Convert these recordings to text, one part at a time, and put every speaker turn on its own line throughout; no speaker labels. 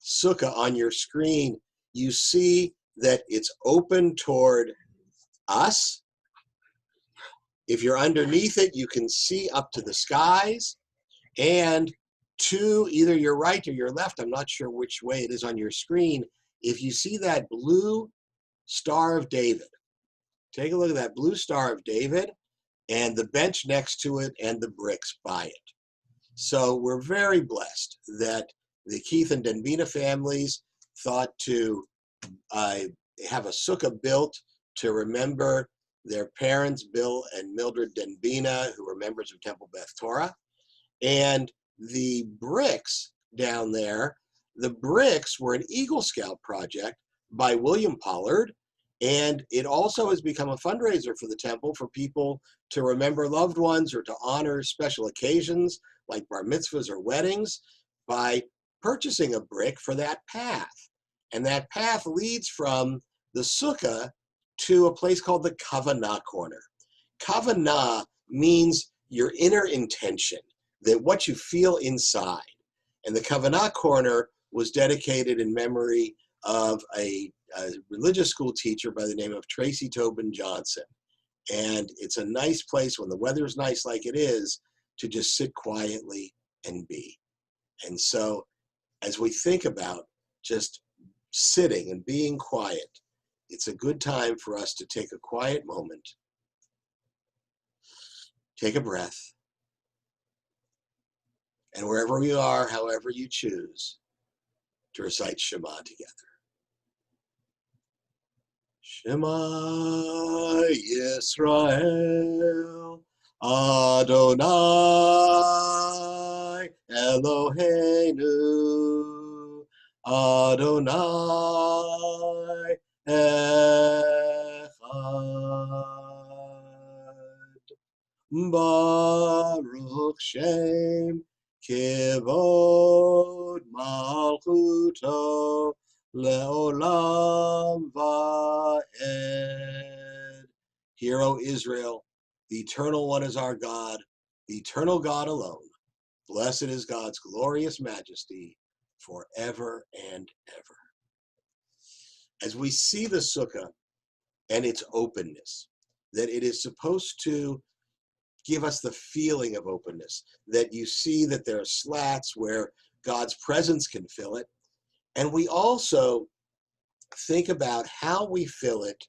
sukkah on your screen, you see that it's open toward us. If you're underneath it, you can see up to the skies. And to either your right or your left, I'm not sure which way it is on your screen, if you see that blue Star of David, take a look at that blue Star of David and the bench next to it and the bricks by it. So we're very blessed that the Keith and Denbina families thought to have a sukkah built to remember their parents, Bill and Mildred Denbina, who were members of Temple Beth Torah. And the bricks down there, the bricks were an Eagle Scout project by William Pollard. And it also has become a fundraiser for the temple for people to remember loved ones or to honor special occasions like bar mitzvahs or weddings by purchasing a brick for that path. And that path leads from the sukkah to a place called the Kavanah corner. Kavanah means your inner intention, that what you feel inside. And the Kavanah corner was dedicated in memory of a religious school teacher by the name of Tracy Tobin Johnson. And it's a nice place when the weather's nice like it is to just sit quietly and be. And so as we think about just sitting and being quiet, it's a good time for us to take a quiet moment, take a breath, and wherever we are, however you choose, to recite Shema together. Shema Yisrael, Adonai Eloheinu, Adonai Echad. Baruch Shem Kivod Malchuto Leolam Va'ed. Hear, O Israel, the Eternal One is our God, the eternal God alone. Blessed is God's glorious majesty forever and ever. As we see the sukkah and its openness, that it is supposed to give us the feeling of openness, that you see that there are slats where God's presence can fill it. And we also think about how we fill it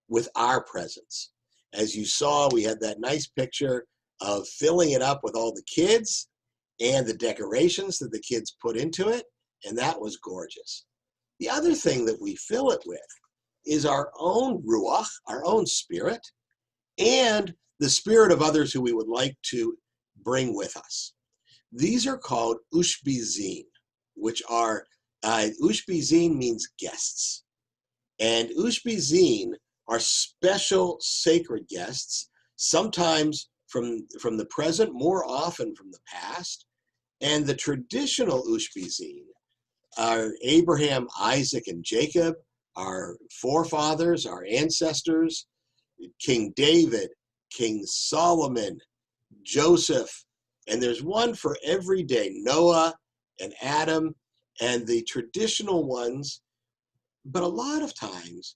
with our presence. As you saw, we had that nice picture of filling it up with all the kids and the decorations that the kids put into it, and that was gorgeous. The other thing that we fill it with is our own ruach, our own spirit, and the spirit of others who we would like to bring with us. These are called ushbizin, which are, ushbizin means guests. And ushbizin are special sacred guests, sometimes from the present, more often from the past. And the traditional ushbizin are Abraham, Isaac, and Jacob, our forefathers, our ancestors, King David, King Solomon, Joseph, and there's one for every day, Noah and Adam, and the traditional ones. But a lot of times,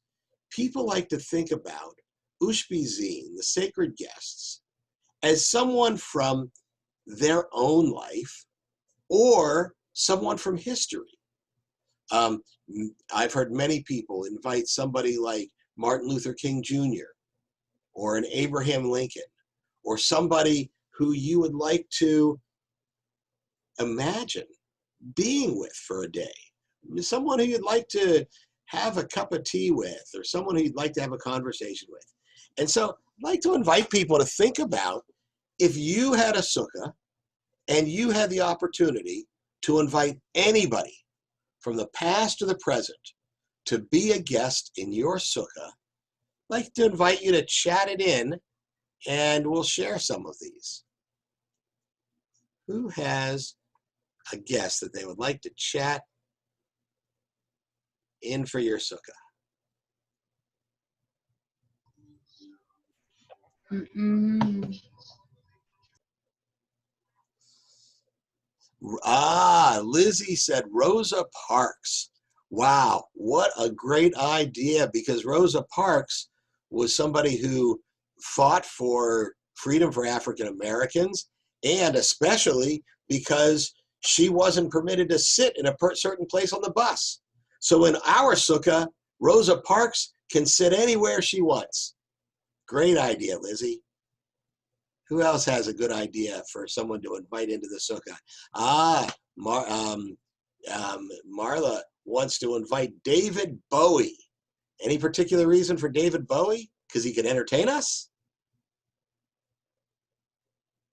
people like to think about ushbizin, the sacred guests, as someone from their own life or someone from history. I've heard many people invite somebody like Martin Luther King Jr. or an Abraham Lincoln, or somebody who you would like to imagine being with for a day, someone who you'd like to have a cup of tea with, or someone who you'd like to have a conversation with. And so I'd like to invite people to think about if you had a sukkah and you had the opportunity to invite anybody from the past to the present to be a guest in your sukkah. I'd like to invite you to chat it in, and we'll share some of these. Who has a guest that they would like to chat in for your sukkah? Lizzie said Rosa Parks. Wow, what a great idea, because Rosa Parks was somebody who fought for freedom for African Americans, and especially because she wasn't permitted to sit in a certain place on the bus. So in our sukkah, Rosa Parks can sit anywhere she wants. Great idea, Lizzie. Who else has a good idea for someone to invite into the sukkah? Marla wants to invite David Bowie. Any particular reason for David Bowie? Because he can entertain us?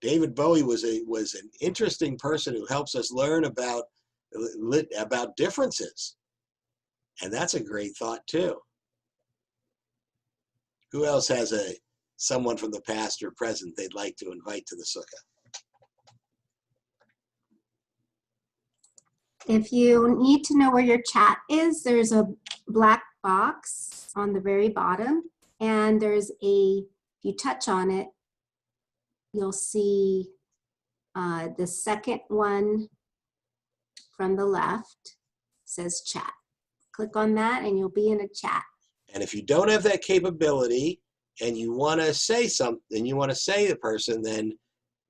David Bowie was an interesting person who helps us learn about differences. And that's a great thought too. Who else has someone from the past or present they'd like to invite to the sukkah?
If you need to know where your chat is, there's a black box on the very bottom, and if you touch on it, you'll see the second one from the left says chat. Click on that and you'll be in a chat.
And if you don't have that capability and you want to say something, you want to say the person, then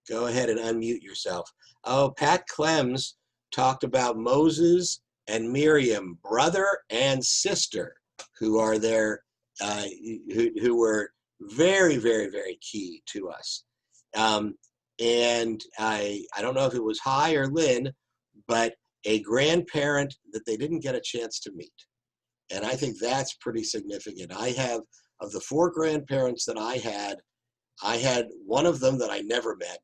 go ahead and unmute yourself. Oh, Pat Clems talked about Moses and Miriam, brother and sister, who are there, who were very, very, very key to us. And I don't know if it was Hi or Lynn, but a grandparent that they didn't get a chance to meet. And I think that's pretty significant. I have, of the 4 grandparents that I had one of them that I never met.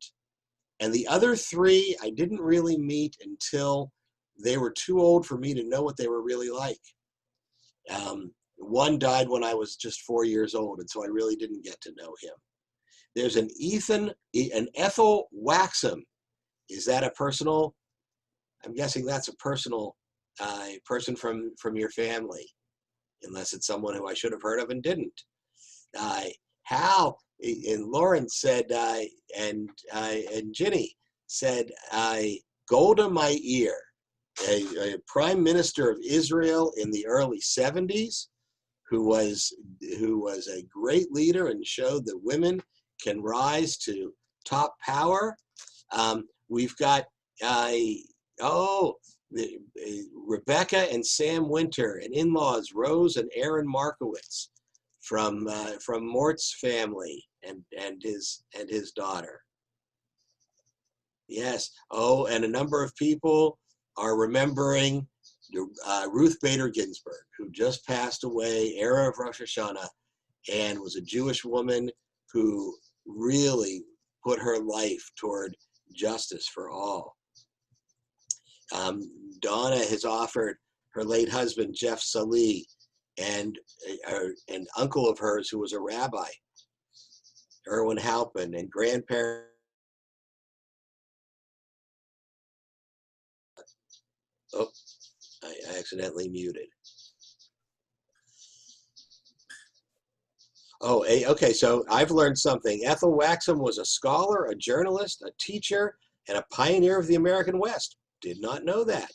And the other 3 I didn't really meet until they were too old for me to know what they were really like. One died when I was just 4 years old, and so I really didn't get to know him. There's an Ethel Waxham. Is that a personal? I'm guessing that's a personal person from your family, unless it's someone who I should have heard of and didn't. Hal and Lauren said, and Ginny said, Golda Meir, a prime minister of Israel in the early 70s, who was a great leader and showed that women can rise to top power. We've got Rebecca and Sam Winter, and in-laws Rose and Aaron Markowitz from Mort's family and his daughter. Yes. Oh, and a number of people are remembering Ruth Bader Ginsburg, who just passed away, era of Rosh Hashanah, and was a Jewish woman who really put her life toward justice for all. Donna has offered her late husband, Jeff Salih, and an uncle of hers who was a rabbi, Erwin Halpin, and grandparents. Oh, I accidentally muted. Oh, okay, so I've learned something. Ethel Waxham was a scholar, a journalist, a teacher, and a pioneer of the American West. Did not know that.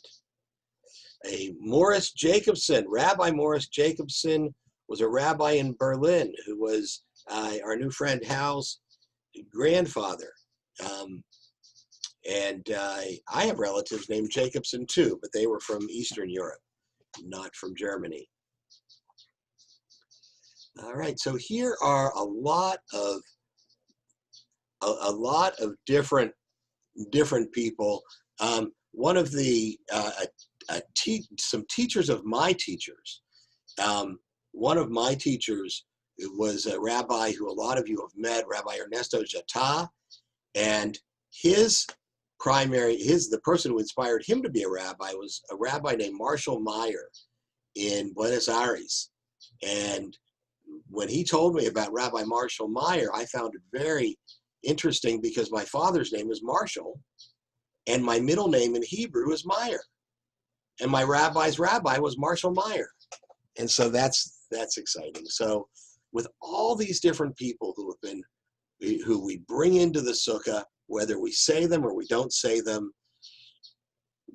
Morris Jacobson, Rabbi Morris Jacobson, was a rabbi in Berlin who was our new friend Hal's grandfather. And I have relatives named Jacobson too, but they were from Eastern Europe, not from Germany. All right, so here are a lot of different people. One of the some teachers of my teachers. One of my teachers was a rabbi who a lot of you have met, Rabbi Ernesto Jata, and the person who inspired him to be a rabbi was a rabbi named Marshall Meyer in Buenos Aires. And when he told me about Rabbi Marshall Meyer, I found it very interesting because my father's name is Marshall, and my middle name in Hebrew is Meyer. And my rabbi's rabbi was Marshall Meyer. And so that's exciting. So with all these different people who we bring into the sukkah, whether we say them or we don't say them,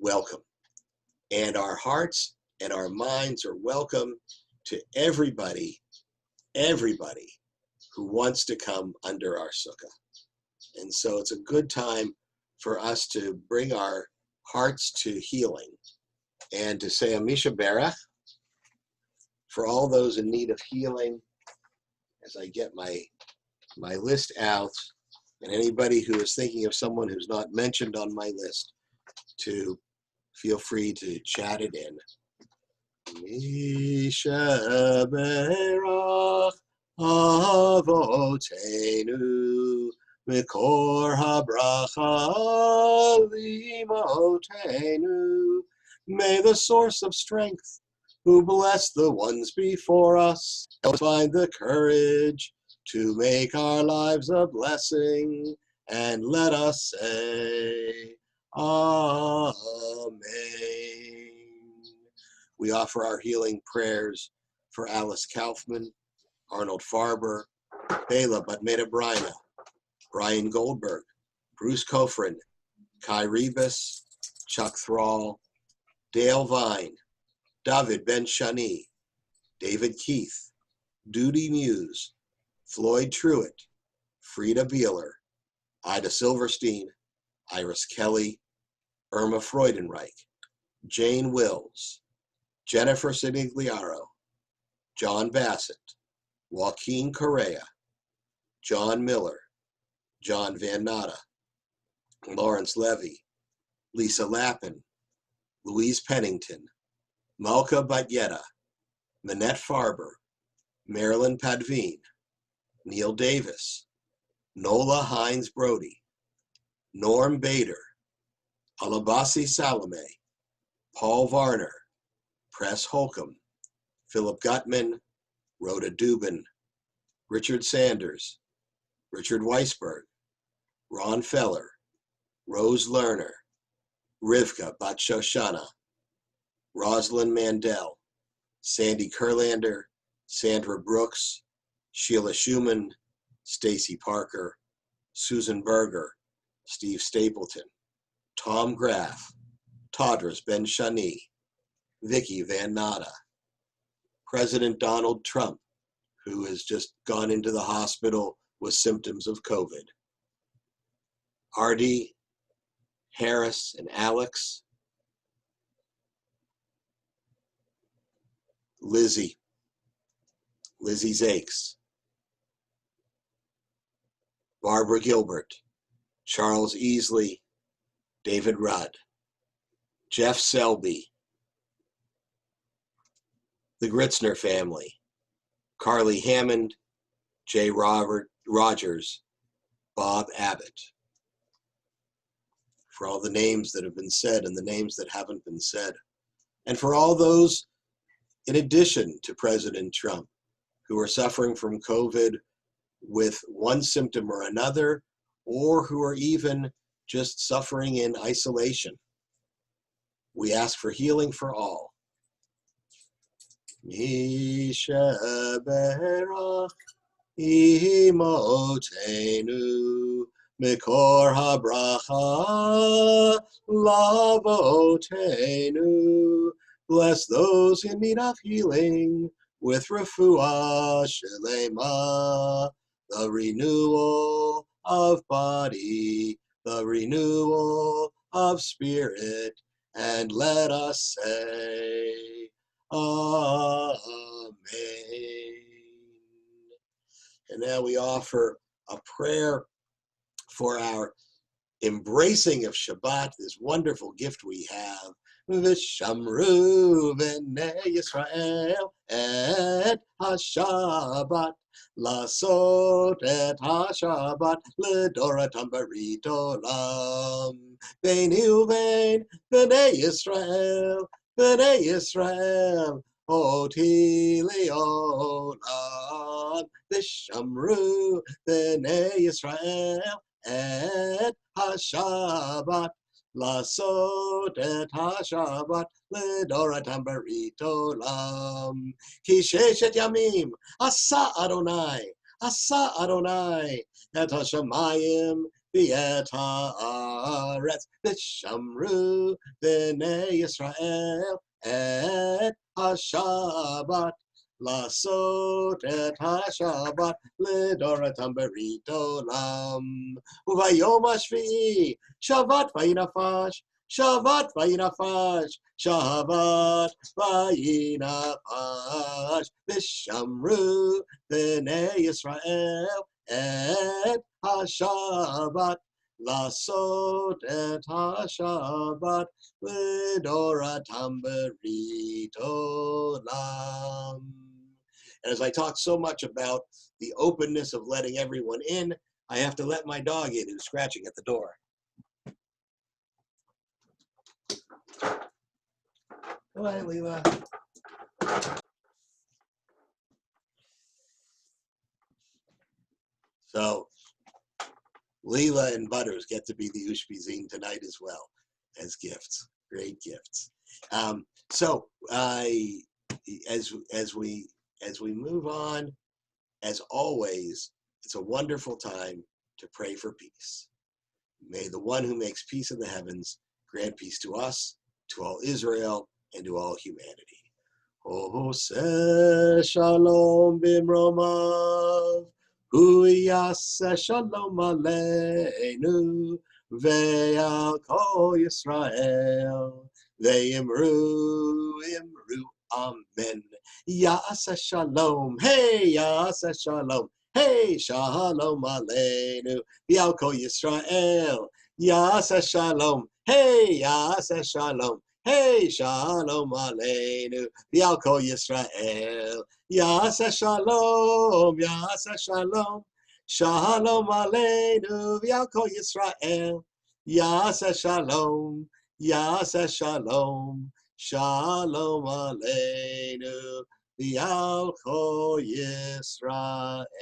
welcome. And our hearts and our minds are welcome to everybody who wants to come under our sukkah. And so it's a good time for us to bring our hearts to healing and to say a Misha Berach for all those in need of healing as I get my list out, and anybody who is thinking of someone who's not mentioned on my list to feel free to chat it in. Misha Berach Avotenu Mikor habracha limotenu. May the source of strength, who blessed the ones before us, help us find the courage to make our lives a blessing, and let us say, Amen. We offer our healing prayers for Alice Kaufman, Arnold Farber, Bela Batmeda Brina, Brian Goldberg, Bruce Kofrin, Kai Rebus, Chuck Thrall, Dale Vine, David Ben Shani, David Keith, Duty Muse, Floyd Truitt, Frida Beeler, Ida Silverstein, Iris Kelly, Irma Freudenreich, Jane Wills, Jennifer Sinigliaro, John Bassett, Joaquin Correa, John Miller, John Van Natta, Lawrence Levy, Lisa Lappin, Louise Pennington, Malka Batyeta, Manette Farber, Marilyn Padveen, Neil Davis, Nola Hines Brody, Norm Bader, Alabasi Salome, Paul Varner, Press Holcomb, Philip Gutman, Rhoda Dubin, Richard Sanders, Richard Weisberg, Ron Feller, Rose Lerner, Rivka Bat Shoshana, Rosalind Mandel, Sandy Kurlander, Sandra Brooks, Sheila Schumann, Stacy Parker, Susan Berger, Steve Stapleton, Tom Graff, Todras Ben Shani, Vicky Van Natta, President Donald Trump, who has just gone into the hospital with symptoms of COVID, Artie, Harris, and Alex, Lizzie Zakes, Barbara Gilbert, Charles Easley, David Rudd, Jeff Selby, the Gritzner family, Carly Hammond, Jay Rogers, Bob Abbott. For all the names that have been said and the names that haven't been said. And for all those, in addition to President Trump, who are suffering from COVID with one symptom or another, or who are even just suffering in isolation. We ask for healing for all. Misha Berach Imotenu Mikor habracha lavotenu. Bless those in need of healing with refuah shelema, the renewal of body, the renewal of spirit, and let us say, Amen. And now we offer a prayer for our embracing of Shabbat, this wonderful gift we have. V'shamru v'nei Yisrael et ha-Shabbat, lasot et ha-Shabbat, l'doratam barit olam. Beini uvein v'nei Yisrael, oti li'olam. V'shamru v'nei Yisrael et ha-Shabbat, lasot et ha-Shabbat, l'doratam barit olam. Ki sheshet yamim asa Adonai et ha-shamayim v'et haaretz v'shamru b'nei Yisrael et ha-Shabbat לעשות את השבת לדורתם ברית עולם. וביום השביעי שבת ויהי נפש, שבת ויהי נפש, שבת ויהי נפש, ושמרו בני ישראל את השבת, לעשות את השבת לדורתם ברית עולם. And as I talk so much about the openness of letting everyone in, I have to let my dog in who's scratching at the door. Go ahead, Leela. So Leela and Butters get to be the Ushpizin tonight as well as gifts, great gifts. So as we move on, as always, it's a wonderful time to pray for peace. May the one who makes peace in the heavens grant peace to us, to all Israel, and to all humanity. Oseh shalom bimromav, hu yaseh shalom aleinu, ve'al kol Yisrael, ve'imru, amen. Yaseh shalom, hey, yaseh shalom, hey, shalom aleinu, ve'al kol Yisrael, yaseh shalom, hey, yaseh shalom. Hey, shalom aleinu, v'al kol Yisrael, yaseh shalom, shalom aleinu, v'al kol Yisrael, yaseh shalom, shalom aleinu, v'al kol Yisrael,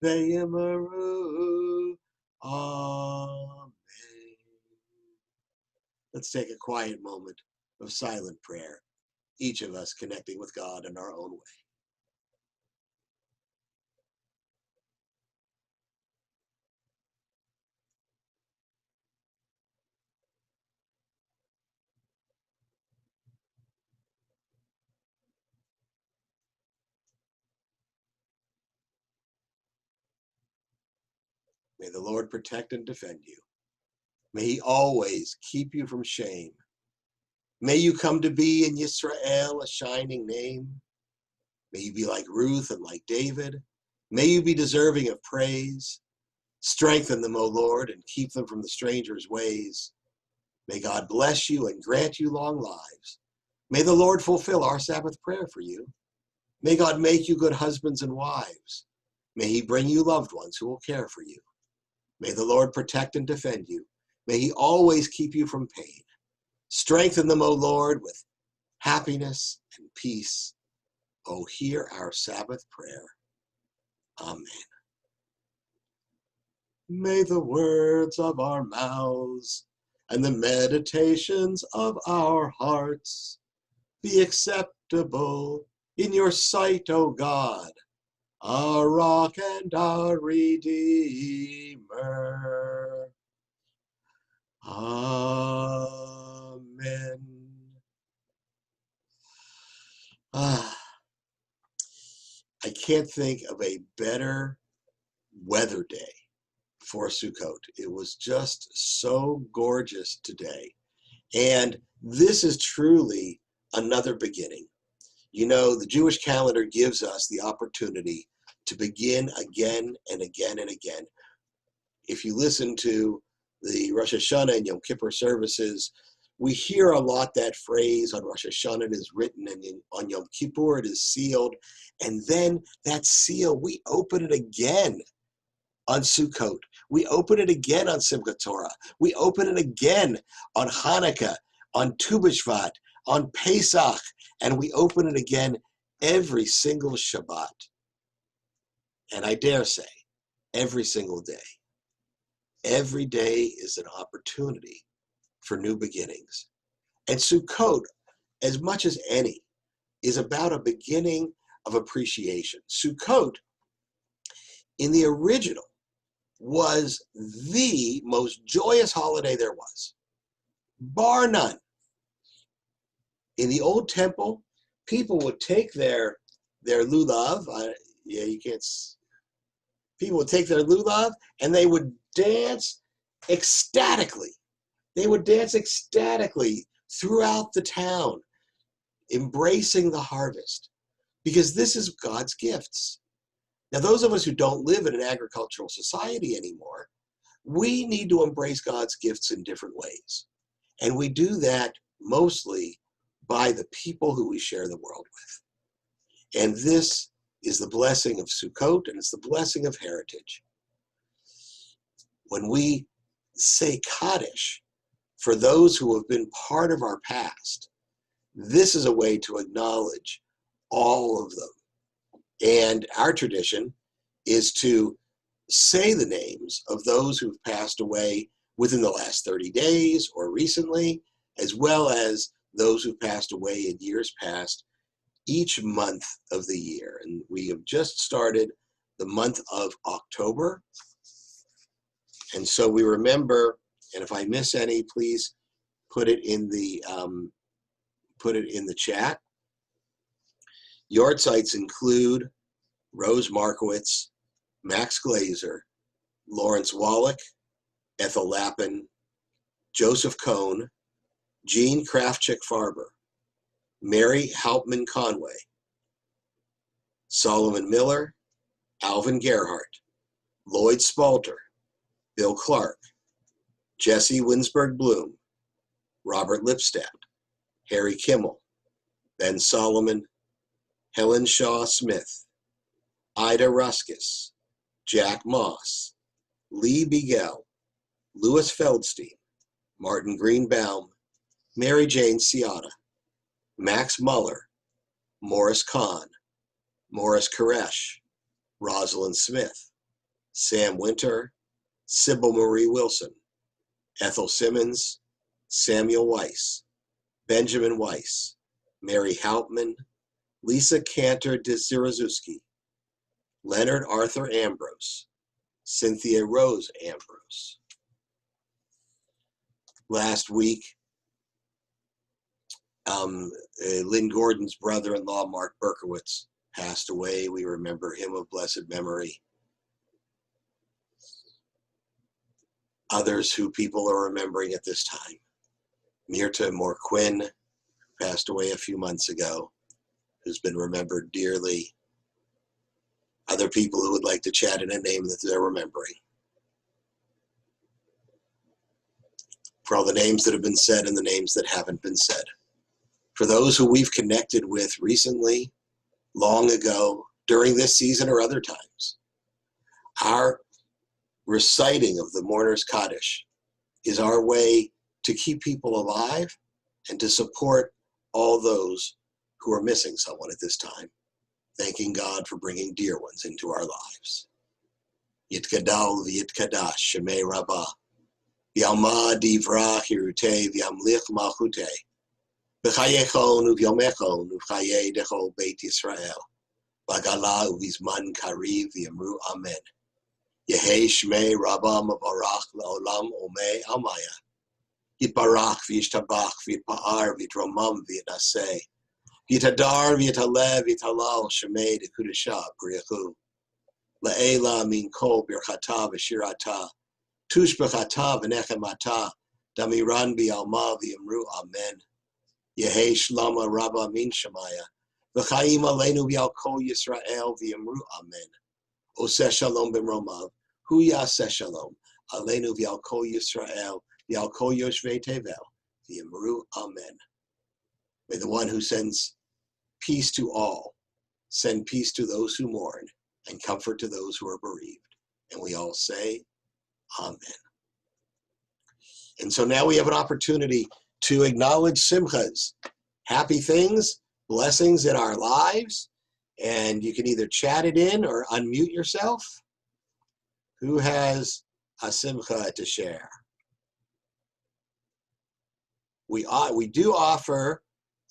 ve'yimaru, amen. Let's take a quiet moment of silent prayer, each of us connecting with God in our own way. May the Lord protect and defend you. May he always keep you from shame. May you come to be in Yisrael a shining name. May you be like Ruth and like David. May you be deserving of praise. Strengthen them, O Lord, and keep them from the stranger's ways. May God bless you and grant you long lives. May the Lord fulfill our Sabbath prayer for you. May God make you good husbands and wives. May he bring you loved ones who will care for you. May the Lord protect and defend you. May he always keep you from pain. Strengthen them, O Lord, with happiness and peace. Oh, hear our Sabbath prayer. Amen. May the words of our mouths and the meditations of our hearts be acceptable in your sight, O God, our rock and our Redeemer. Amen. I can't think of a better weather day for Sukkot. It was just so gorgeous today. And this is truly another beginning. You know, the Jewish calendar gives us the opportunity to begin again and again and again. If you listen to the Rosh Hashanah and Yom Kippur services, we hear a lot that phrase, on Rosh Hashanah it is written, and on Yom Kippur it is sealed. And then that seal, we open it again on Sukkot. We open it again on Simchat Torah. We open it again on Hanukkah, on Tu B'Shvat, on Pesach, and we open it again every single Shabbat. And I dare say, every single day. Every day is an opportunity for new beginnings. And Sukkot, as much as any, is about a beginning of appreciation. Sukkot, in the original, was the most joyous holiday there was, bar none. In the old temple, people would take their lulav. You can't. People would take their lulav and they would dance ecstatically. They would dance ecstatically throughout the town, embracing the harvest, because this is God's gifts. Now, those of us who don't live in an agricultural society anymore, we need to embrace God's gifts in different ways. And we do that mostly by the people who we share the world with. And this is the blessing of Sukkot, and it's the blessing of heritage. When we say Kaddish for those who have been part of our past, this is a way to acknowledge all of them. And our tradition is to say the names of those who've passed away within the last 30 days or recently, as well as those who passed away in years past, each month of the year. And we have just started the month of October. And so we remember, and if I miss any, please put it in the chat. Yard sites include Rose Markowitz, Max Glazer, Lawrence Wallach, Ethel Lappin, Joseph Cohn, Jean Krafchick-Farber, Mary Hauptman Conway, Solomon Miller, Alvin Gerhardt, Lloyd Spalter, Bill Clark, Jesse Winsberg Bloom, Robert Lipstadt, Harry Kimmel, Ben Solomon, Helen Shaw Smith, Ida Ruskis, Jack Moss, Lee Beigel, Louis Feldstein, Martin Greenbaum, Mary Jane Ciotta, Max Muller, Morris Kahn, Morris Koresh, Rosalind Smith, Sam Winter, Sybil Marie Wilson, Ethel Simmons, Samuel Weiss, Benjamin Weiss, Mary Hauptman, Lisa Cantor de Sirazuski, Leonard Arthur Ambrose, Cynthia Rose Ambrose. Last week, Lynn Gordon's brother-in-law, Mark Berkowitz, passed away. We remember him of blessed memory. Others who people are remembering at this time. Myrta Moore-Quinn passed away a few months ago, who's been remembered dearly. Other people who would like to chat in a name that they're remembering. For all the names that have been said and the names that haven't been said. For those who we've connected with recently, long ago, during this season or other times. Our reciting of the Mourner's Kaddish is our way to keep people alive and to support all those who are missing someone at this time, thanking God for bringing dear ones into our lives. Yitkadal v'yitkadash shemei rabbah, v'yalma divra hirutei v'yamlich malchutei, v'chayechon uv'yomechon uv'chayei dechol beit Yisrael, v'gala uv'izman kariv v'yamru amen. Yehei shmei rabbah mavarach la'olam omei almaya. Yitbarach v'yishtabach v'yitpa'ar v'yitromam v'yitnaseh. V'yitadar v'yitalev v'yitalal shemei dekudesha b'riachu. La'ela min kol birchata v'shirata. Tush b'chata v'nechemata. Damiran b'yalma v'yamru amen. Yehei shlama rabba min shemaya. V'chaim aleinu v'yal kol Yisrael v'yamru amen. Oseh shalom b'mromav. Hu yaseh shalom. Aleinu v'yal kol Yisrael. V'yal kol yoshvei tevel. V'yamru amen. May the one who sends peace to all send peace to those who mourn and comfort to those who are bereaved. And we all say, amen. And so now we have an opportunity to acknowledge simchas, happy things, blessings in our lives. And you can either chat it in or unmute yourself. Who has a simcha to share? We do offer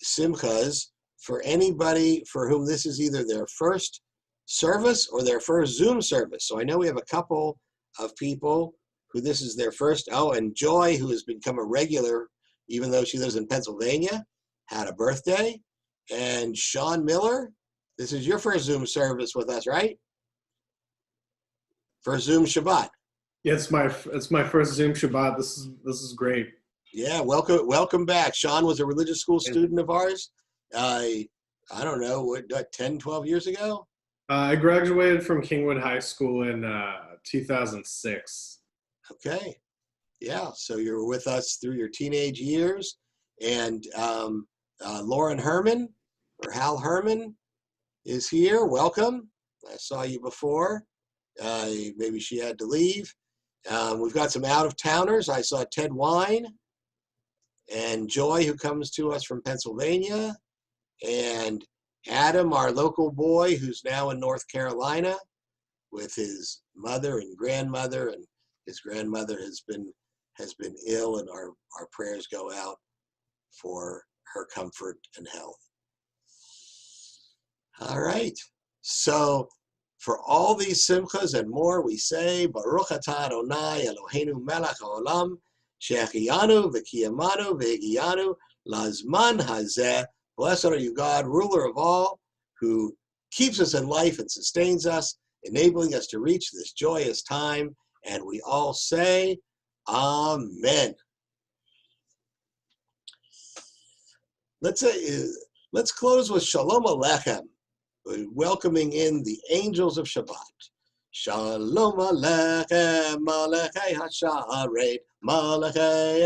simchas for anybody for whom this is either their first service or their first Zoom service. So I know we have a couple of people who this is their first. Oh, and Joy, who has become a regular, even though she lives in Pennsylvania, had a birthday. And Sean Miller, this is your first Zoom service with us, right? First Zoom Shabbat.
Yeah, it's my first Zoom Shabbat. This is great.
Yeah, welcome back. Sean was a religious school student of ours. I don't know, what 10, 12 years ago?
I graduated from Kingwood High School in 2006.
Okay. Yeah, so you were with us through your teenage years. And Lauren Herman, or Hal Herman, is here. Welcome. I saw you before. Maybe she had to leave. We've got some out-of-towners. I saw Ted Wine and Joy, who comes to us from Pennsylvania, and Adam, our local boy, who's now in North Carolina with his mother and grandmother, and his grandmother has been ill, and our prayers go out for her comfort and health. All right. So for all these simchas and more, we say, Baruch atah Adonai Eloheinu melech haolam, she'achiyanu v'kiyamanu v'higiyanu lazman hazeh. Blessed are you, God, ruler of all, who keeps us in life and sustains us, enabling us to reach this joyous time. And we all say, Amen. Let's close with Shalom Aleichem, welcoming in the angels of Shabbat. Shalom Aleichem, Malachei Hasharet, Malachei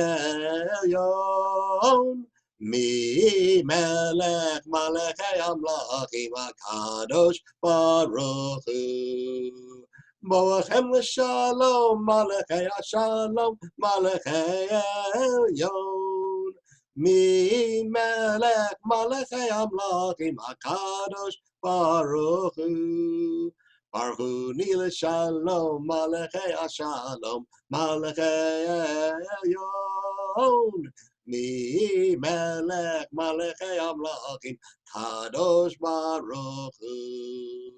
Elyon, Mi Melech, Malachei Amlachim HaKadosh Baruch Hu. Boachem l'shalom, Malachei Hashalom, Malachei Elyon. Mi melech malachei amlachim hakadosh baruch hu. Baruch hu ni l'shalom malachei hashalom malachei elyon. Mi melech malachei amlachim kadosh baruch hu.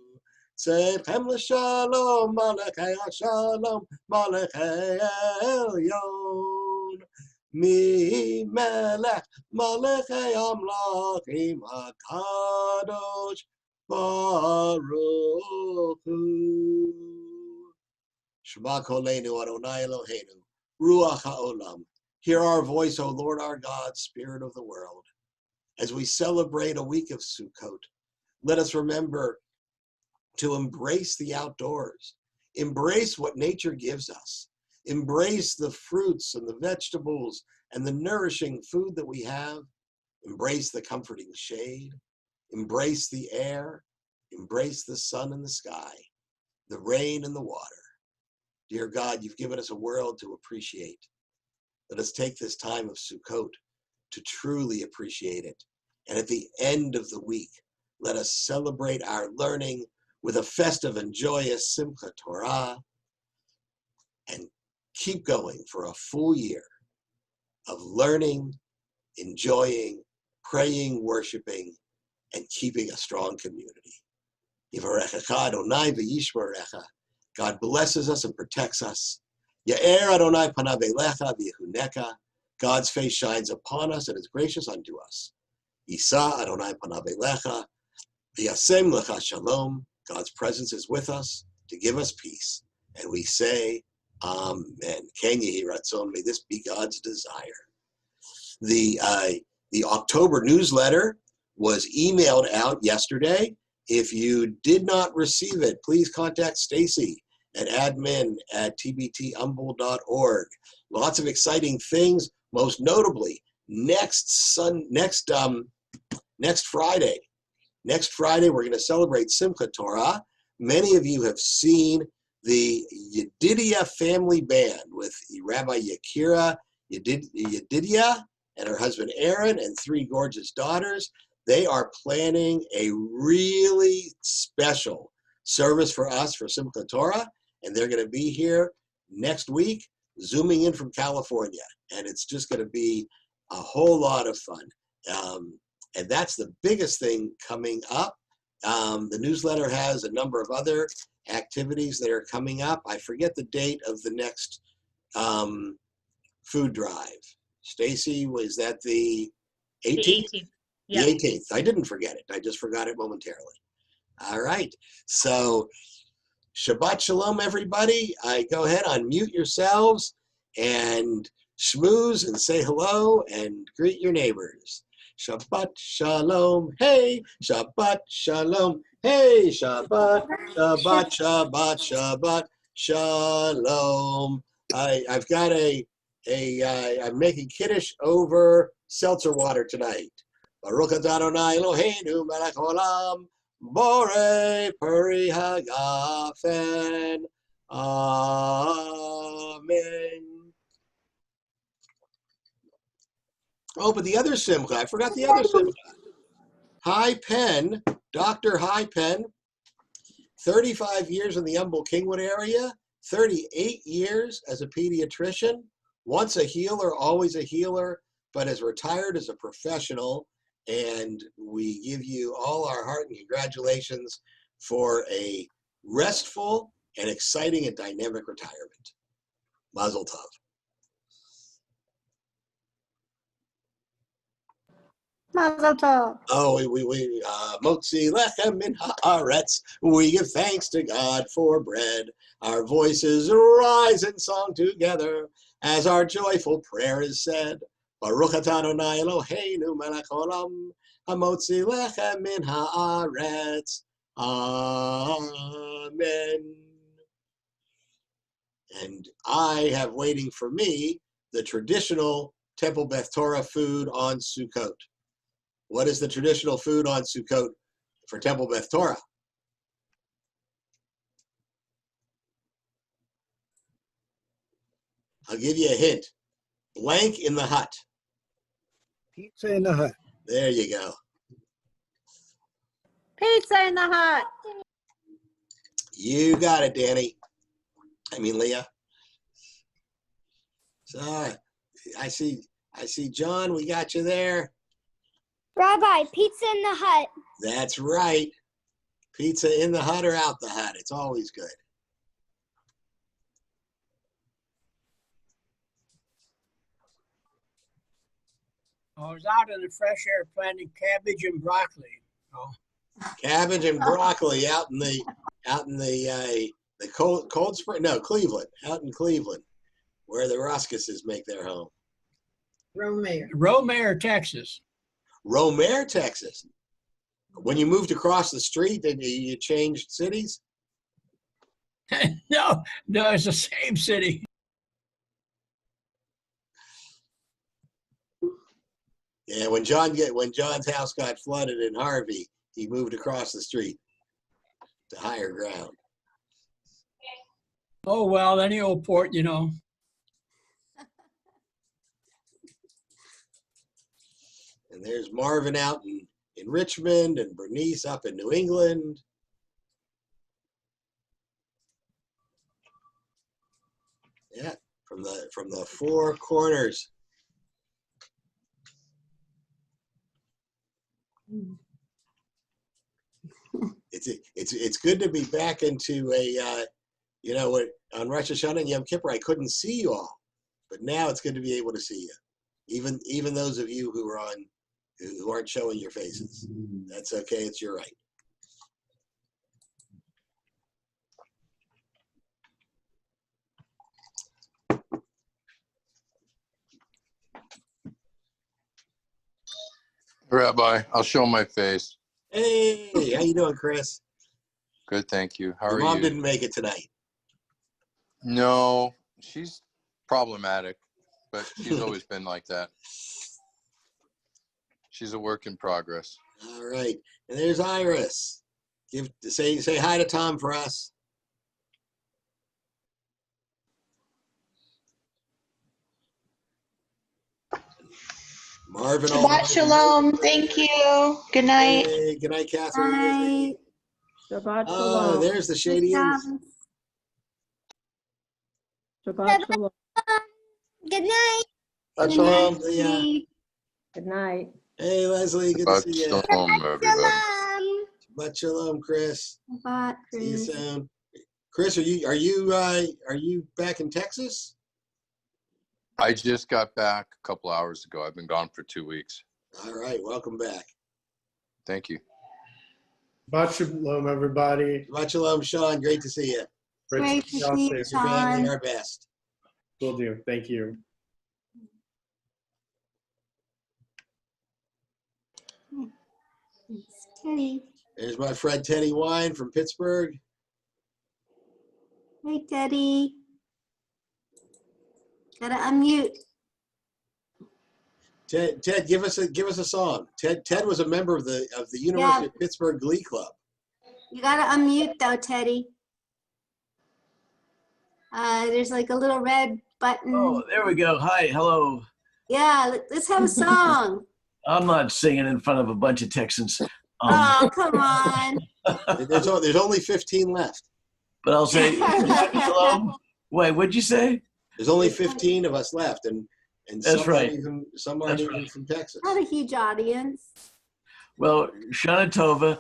Tzedchem l'shalom malachei hashalom malachei elyon. Mi melech malachei amlachim hakadosh baruch hu. Shema koleinu Adonai Eloheinu, ruach haolam. Hear our voice, O Lord our God, Spirit of the world. As we celebrate a week of Sukkot, let us remember to embrace the outdoors, embrace what nature gives us. Embrace the fruits and the vegetables and the nourishing food that we have. Embrace the comforting shade. Embrace the air. Embrace the sun and the sky, the rain and the water. Dear God, you've given us a world to appreciate. Let us take this time of Sukkot to truly appreciate it. And at the end of the week, let us celebrate our learning with a festive and joyous Simchat Torah, and keep going for a full year of learning, enjoying, praying, worshiping, and keeping a strong community. Yivarechecha Adonai v'yishmerecha. God blesses us and protects us. Ya'er Adonai panav elecha v'yehuneka. God's face shines upon us and is gracious unto us. Yisa Adonai panav elecha v'yasem lecha shalom. God's presence is with us to give us peace. And we say, Amen. Ken yehi ratzon, may this be God's desire. The October newsletter was emailed out yesterday. If you did not receive it, please contact Stacy at admin@tbtumble.org. Lots of exciting things, most notably next Friday. Next Friday, we're going to celebrate Simchat Torah. Many of you have seen the Yedidia family band with Rabbi Yakira Yedidia and her husband Aaron and 3 gorgeous daughters. They are planning a really special service for us for Simchat Torah, and they're going to be here next week, zooming in from California, and it's just going to be a whole lot of fun. And that's the biggest thing coming up. The newsletter has a number of other activities that are coming up. I forget the date of the next food drive. Stacy, was that the 18th?
The 18th. Yeah.
The 18th. I didn't forget it. I just forgot it momentarily. All right. So Shabbat Shalom, everybody. Go ahead, unmute yourselves and schmooze and say hello and greet your neighbors. Shabbat Shalom. Hey, Shabbat Shalom. Hey, Shabbat, Shabbat, Shabbat, Shabbat, Shalom. I've got I'm making Kiddush over seltzer water tonight. Baruch atah Adonai Eloheinu melech haolam, borei peri hagafen. Amen. Oh, but the other simcha, I forgot the other simcha. High Penn, Dr. High Penn, 35 years in the Humboldt Kingwood area, 38 years as a pediatrician, once a healer, always a healer, but has retired as a professional. And we give you all our heart and congratulations for a restful and exciting and dynamic retirement. Mazel tov.
Mazel tov.
Oh, we motzi lechem min haaretz. We give thanks to God for bread. Our voices rise in song together as our joyful prayer is said. Baruch atah Adonai Eloheinu melech haolam, hamotzi lechem min haaretz. Amen. And I have waiting for me the traditional Temple Beth Torah food on Sukkot. What is the traditional food on Sukkot for Temple Beth Torah? I'll give you a hint. Blank in the hut.
Pizza in the hut.
There you go.
Pizza in the hut.
You got it, Danny. I mean, Leah. So I see John, we got you there.
Rabbi, pizza in the hut.
That's right. Pizza in the hut or out the hut. It's always good.
I was out in the fresh air planting cabbage and broccoli. Oh,
Cabbage and broccoli out in the Cold Spring. No, Cleveland. Out in Cleveland, where the Ruskuses make their home.
Romare, Texas.
Romare, Texas. When you moved across the street, then you changed cities.
No, it's the same city.
Yeah, when John's house got flooded in Harvey, he moved across the street to higher ground.
Oh, well, any old port, you know.
And there's Marvin out in Richmond and Bernice up in New England. Yeah, from the four corners. It's good to be back into a on Rosh Hashanah and Yom Kippur I couldn't see you all, but now it's good to be able to see you, even those of you who aren't showing your faces. That's okay. It's your right.
Rabbi, I'll show my face.
Hey, how you doing, Chris?
Good, thank you. How
Your
are
mom
you?
didn't make it tonight.
No, she's problematic, but she's always been like that. She's a work in progress.
All right, and there's Iris. Say hi to Tom for us. Marvin.
Shabbat shalom. Thank you. Good night.
Hey, good night, Catherine.
Bye.
Shabbat
Oh,
shalom.
there's the Shadians.
Shabbat shalom.
Good night.
That's
Good
all.
night,
Yeah.
Lee.
Good night.
Hey, Leslie. Good to
Shabbat
see you.
shalom, everybody.
Shalom.
Shabbat shalom, Chris.
Shabbat,
See you
Chris.
soon. Chris, are you back in Texas?
I just got back a couple hours ago. I've been gone for 2 weeks.
All right, welcome back.
Thank you.
Shabbat shalom, everybody.
Shabbat shalom, Sean. Great to see you.
Great to
y'all
see
too.
you,
Your family,
Sean.
our best.
Will do. Thank you.
It's Teddy.
There's my friend Teddy Wine from Pittsburgh.
Hey, Teddy. Gotta unmute.
Ted, give us a song. Ted was a member of the University of Pittsburgh Glee Club.
You gotta unmute though, Teddy. There's like a little red button.
Oh, there we go. Hi, hello.
Yeah, let's have a song.
I'm not singing in front of a bunch of Texans.
Oh, come on.
There's only 15 left.
But I'll say, hello. Wait, what'd you say?
There's only 15 of us left, and
That's right.
Some aren't even from Texas.
Not a huge audience.
Well, Shana Tova,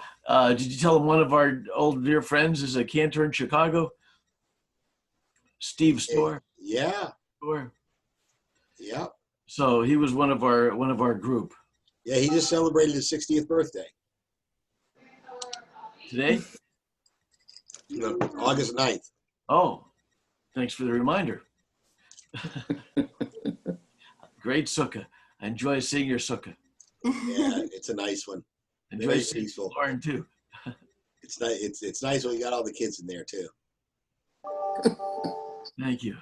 did you tell him one of our old dear friends is a cantor in Chicago? Steve Storr.
Yeah.
Storr.
Yeah.
So he was one of our group.
Yeah, he just celebrated his 60th birthday.
Today?
No, August 9th.
Oh, thanks for the reminder. Great sukkah. I enjoy seeing your sukkah.
Yeah, it's a nice one.
Enjoy
Very
seeing
peaceful.
Lauren too.
It's nice. It's nice when you got all the kids in there too.
Thank you.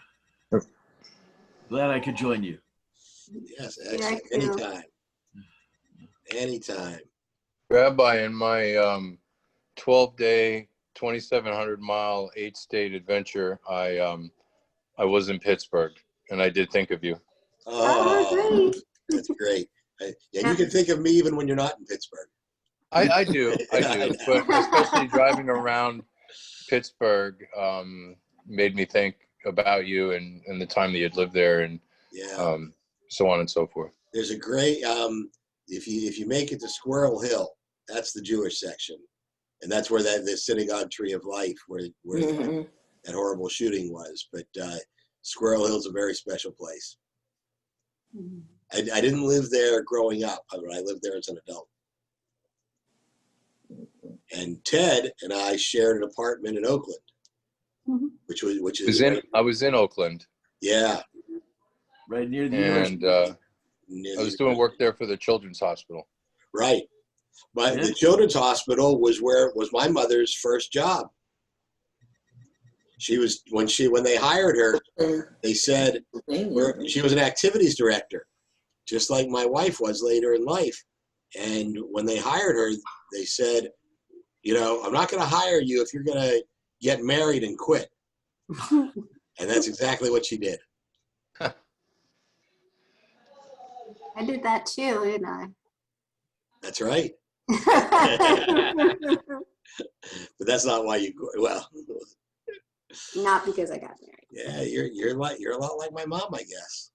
Glad I could join you.
Yes, excellent.
Yeah, too.
Anytime. Anytime.
Rabbi, in my 12-day, 2,700-mile, 8-state adventure, I was in Pittsburgh, and I did think of you.
Oh, great.
That's great. And you can think of me even when you're not in Pittsburgh.
I do, but especially driving around Pittsburgh made me think about you and the time that you'd lived there, and
Yeah.
so on and so forth.
There's a great if you make it to Squirrel Hill, that's the Jewish section, and that's where the synagogue Tree of Life, where that horrible shooting was. But Squirrel Hill is a very special place. I didn't live there growing up, but I lived there as an adult. And Ted and I shared an apartment in Oakland, which is
I was in Oakland,
yeah,
Right near the
and I was doing work there for the Children's Hospital.
right. But
Yeah.
the Children's Hospital was my mother's first job. She was when they hired her, they said she was an activities director, just like my wife was later in life. And when they hired her, they said, I'm not going to hire you if you're going to get married and quit. And that's exactly what she did.
I did that too, didn't I?
That's right. But that's not why you
Not because I got married.
yeah, you're a lot like my mom, I guess.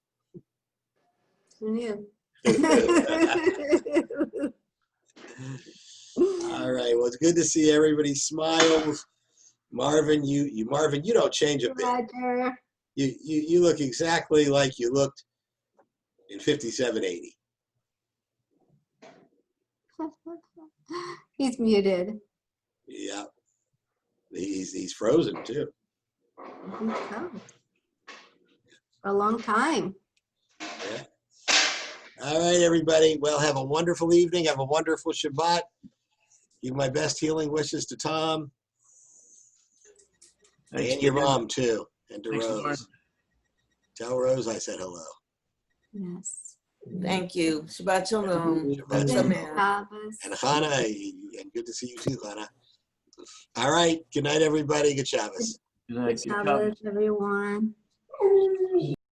Who knew?
All right. Well, it's good to see everybody smile. Marvin, you don't change a bit.
Roger.
You look exactly like you looked in 5780.
He's muted.
Yeah. He's frozen too.
Oh. For a long time.
Yeah. All right, everybody. Well, have a wonderful evening. Have a wonderful Shabbat. Give my best healing wishes to Tom.
Thanks,
And your
Peter.
mom too. And to
Thanks,
Rose.
Lauren.
Tell Rose I said hello.
Yes.
Thank you. Shabbat shalom.
Shabbat
Good
shalom.
Shabbos.
And Hannah, and good to see you too, Hannah. All right. Good night, everybody. Good Shabbos.
Good night.
Good Shabbos, everyone.